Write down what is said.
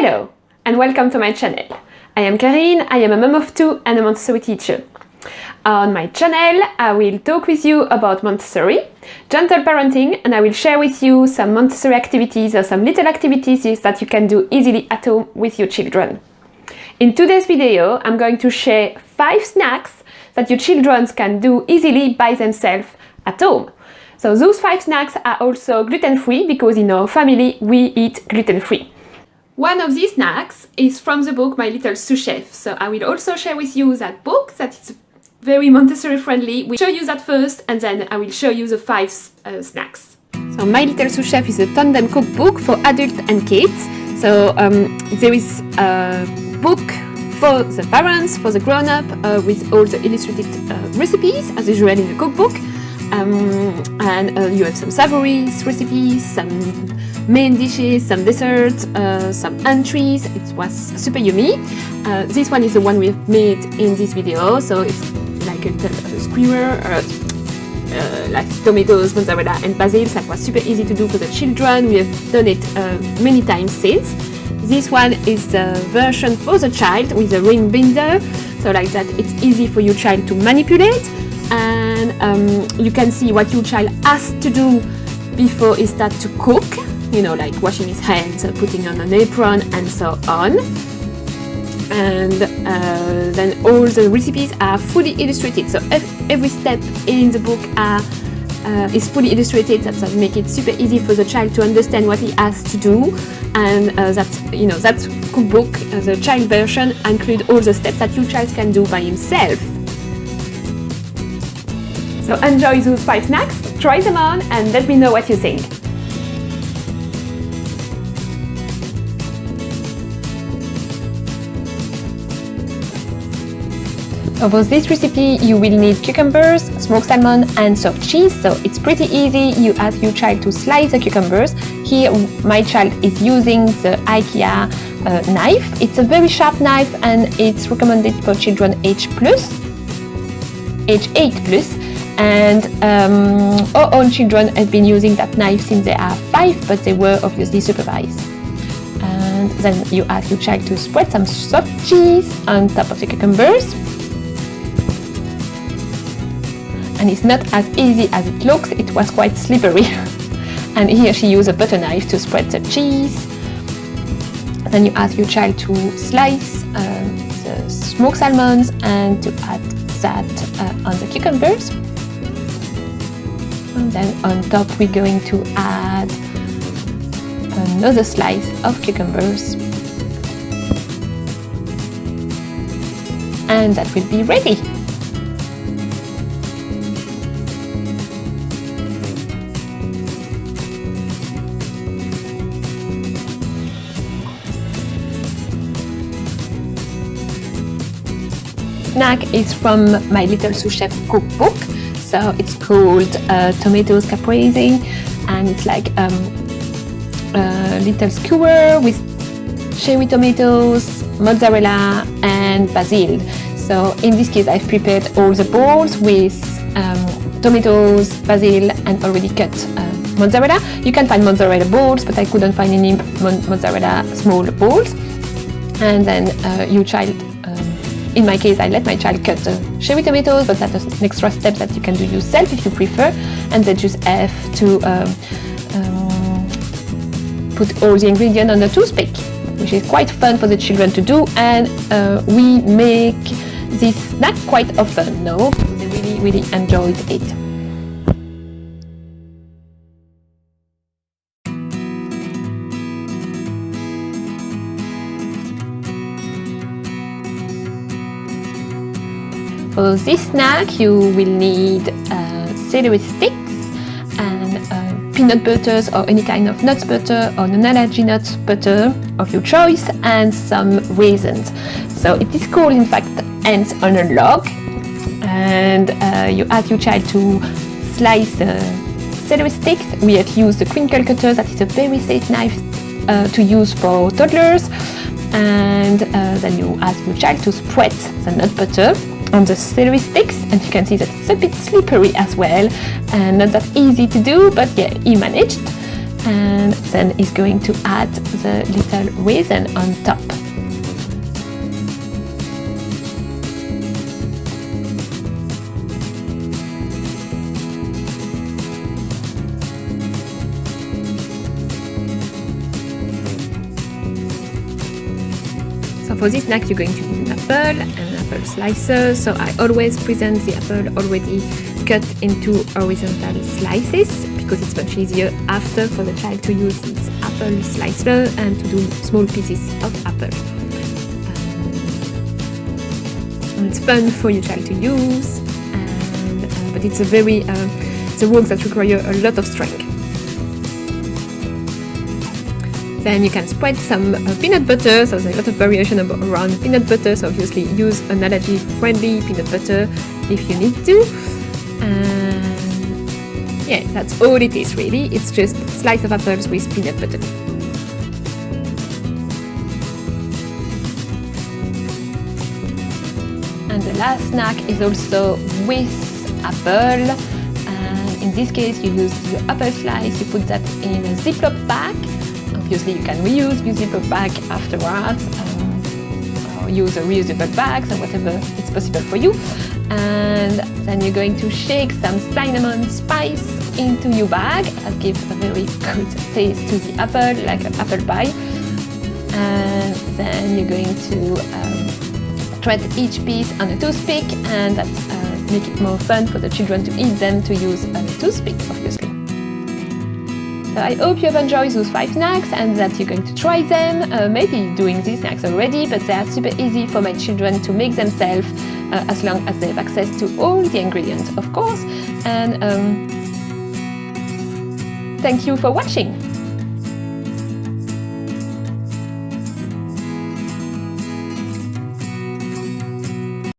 Hello and welcome to my channel. I am Karine, I am a mom of two and a Montessori teacher. On my channel I will talk with you about Montessori, gentle parenting, and I will share with you some Montessori activities or some little activities that you can do easily at home with your children. In today's video I'm going to share 5 snacks that your children can do easily by themselves at home. So those 5 snacks are also gluten-free because in our family we eat gluten-free. One of these snacks is from the book My Little Sous-chef. So I will also share with you that book that is very Montessori friendly. We'll show you that first and then I will show you the 5 snacks. So My Little Sous-chef is a tandem cookbook for adults and kids. So there is a book for the parents, for the grown-up, with all the illustrated recipes as usual in the cookbook. And you have some savories recipes, some main dishes, some desserts, some entries. It was super yummy. This one is the one we've made in this video, so it's like a little skewer, like tomatoes, mozzarella and basil. That was super easy to do for the children. We have done it many times since. This one is the version for the child with a ring binder, so like that it's easy for your child to manipulate, and you can see what your child has to do before he starts to cook, you know, like washing his hands, putting on an apron and so on. And then all the recipes are fully illustrated, so every step in the book is fully illustrated. That make it super easy for the child to understand what he has to do. And that cookbook, the child version, include all the steps that your child can do by himself. So enjoy those 5 snacks, try them on and let me know what you think. So for this recipe you will need cucumbers, smoked salmon and soft cheese. So it's pretty easy. You ask your child to slice the cucumbers. Here my child is using the IKEA knife. It's a very sharp knife and it's recommended for children age 8 plus. And our own children have been using that knife since they are 5, but they were obviously supervised. And then you ask your child to spread some soft cheese on top of the cucumbers. And it's not as easy as it looks, it was quite slippery. And here she used a butter knife to spread the cheese. Then you ask your child to slice the smoked salmons and to add that on the cucumbers. And then on top we're going to add another slice of cucumbers. And that will be ready. Snack is from My Little Sous-chef cookbook. So it's called tomatoes caprese, and it's like a little skewer with cherry tomatoes, mozzarella and basil. So in this case I've prepared all the bowls with tomatoes, basil and already cut mozzarella. You can find mozzarella balls, but I couldn't find any mozzarella small balls. And then your child, in my case I let my child cut the cherry tomatoes, but that's an extra step that you can do yourself if you prefer. And then just have to put all the ingredients on the toothpick, which is quite fun for the children to do. And we make this snack quite often now, because they really enjoyed it. For this snack you will need celery sticks and peanut butters or any kind of nuts butter or non-allergy nuts butter of your choice, and some raisins. So it is called in fact ants on a log. And you ask your child to slice the celery sticks. We have used the crinkle cutter. That is a very safe knife to use for toddlers. And then you ask your child to spread the nut butter on the celery sticks, and you can see that it's a bit slippery as well and not that easy to do, but yeah, he managed. and then he's going to add the little raisin on top. So for this snack you're going to need an apple and an apple slicer. So I always present the apple already cut into horizontal slices because it's much easier after for the child to use this apple slicer and to do small pieces of apple. And it's fun for your child to use, but it's it's a work that requires a lot of strength. Then you can spread some peanut butter, so there's a lot of variation around peanut butter, so obviously use an allergy-friendly peanut butter if you need to. And yeah, that's all it is really, it's just a slice of apples with peanut butter. And the last snack is also with apple. And in this case you use your apple slice, you put that in a Ziploc bag. Obviously you can reuse your Ziploc bag afterwards, or use a reusable bags or whatever it's possible for you. And then you're going to shake some cinnamon spice into your bag. That gives a very good taste to the apple, like an apple pie. And then you're going to thread each piece on a toothpick, and that make it more fun for the children to eat them, to use a toothpick obviously. So I hope you have enjoyed those 5 snacks and that you're going to try them, maybe doing these snacks already, but they are super easy for my children to make themselves as long as they have access to all the ingredients, of course. And thank you for watching.